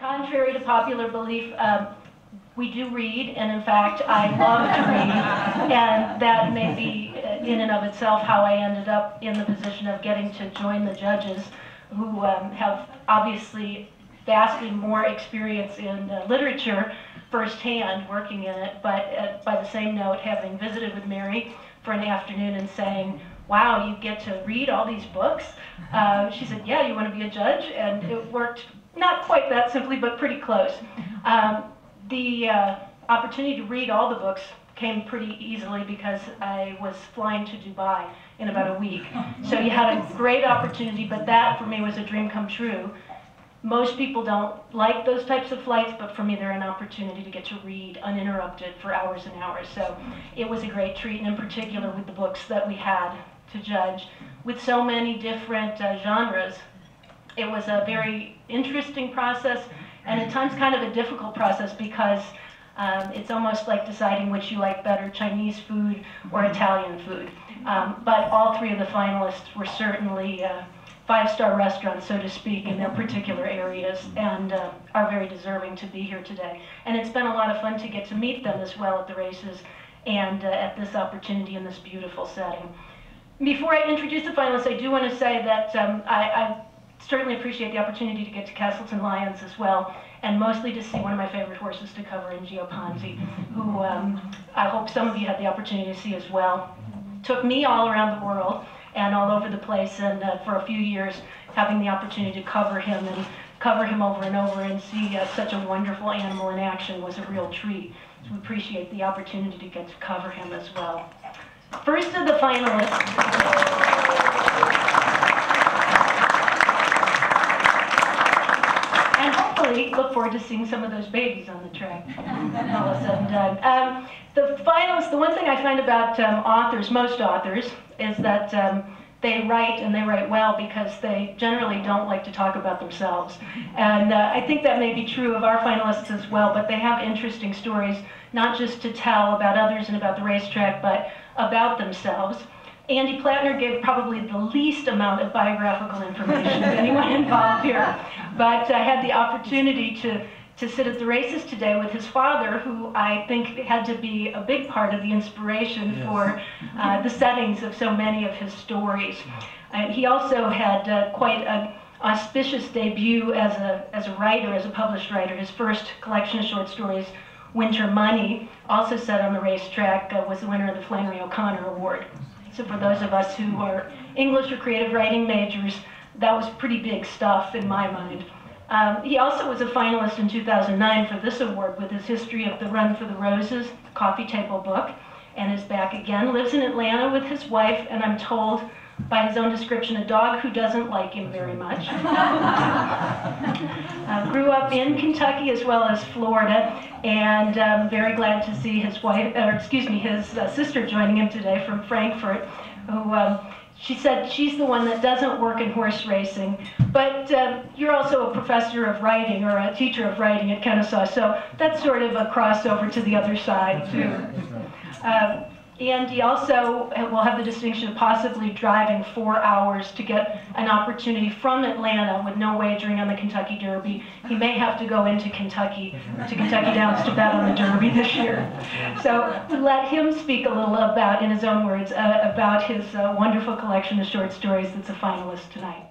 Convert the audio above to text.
Contrary to popular belief, we do read, and in fact, I love to read, and that may be in and of itself how I ended up in the position of getting to join the judges, who have obviously vastly more experience in literature firsthand, working in it, but by the same note, having visited with Mary for an afternoon and saying, wow, you get to read all these books? She said, yeah, you want to be a judge? And it worked not quite that simply, but pretty close. The opportunity to read all the books came pretty easily because I was flying to Dubai in about a week. So you had a great opportunity, but that for me was a dream come true. Most people don't like those types of flights, but for me they're an opportunity to get to read uninterrupted for hours and hours. So it was a great treat, and in particular with the books that we had to judge, with so many different genres. It was a very interesting process, and at times kind of a difficult process, because it's almost like deciding which you like better, Chinese food or Italian food. But all three of the finalists were certainly five-star restaurants, so to speak, in their particular areas, and are very deserving to be here today. And it's been a lot of fun to get to meet them as well at the races and at this opportunity in this beautiful setting. Before I introduce the finalists, I do want to say that I certainly appreciate the opportunity to get to Castleton Lyons as well, and mostly to see one of my favorite horses to cover in Gio Ponzi, who I hope some of you had the opportunity to see as well. Took me all around the world and all over the place, and for a few years having the opportunity to cover him over and over and see such a wonderful animal in action was a real treat. So we appreciate the opportunity to get to cover him as well. First of the finalists. And hopefully look forward to seeing some of those babies on the track when all is said and done. The finalists, the one thing I find about authors, most authors, is that they write, and they write well, because they generally don't like to talk about themselves. And I think that may be true of our finalists as well, but they have interesting stories, not just to tell about others and about the racetrack, but about themselves. Andy Plattner gave probably the least amount of biographical information of anyone involved here, but I had the opportunity to sit at the races today with his father, who I think had to be a big part of the inspiration for the settings of so many of his stories. He also had quite an auspicious debut as a writer, as a published writer. His first collection of short stories, Winter Money, also set on the racetrack, was the winner of the Flannery O'Connor Award. So for those of us who are English or creative writing majors, that was pretty big stuff in my mind. He also was a finalist in 2009 for this award with his History of the Run for the Roses coffee table book, and is back again. Lives in Atlanta with his wife, and I'm told by his own description, a dog who doesn't like him very much. Grew up in Kentucky as well as Florida, and very glad to see his wife, or excuse me, his sister joining him today from Frankfurt, who she said she's the one that doesn't work in horse racing, but you're also a professor of writing, or a teacher of writing at Kennesaw, so that's sort of a crossover to the other side too. And he also will have the distinction of possibly driving 4 hours to get an opportunity from Atlanta with no wagering on the Kentucky Derby. He may have to go into Kentucky, to Kentucky Downs, to bet on the Derby this year. So to let him speak a little about, in his own words, about his wonderful collection of short stories that's a finalist tonight.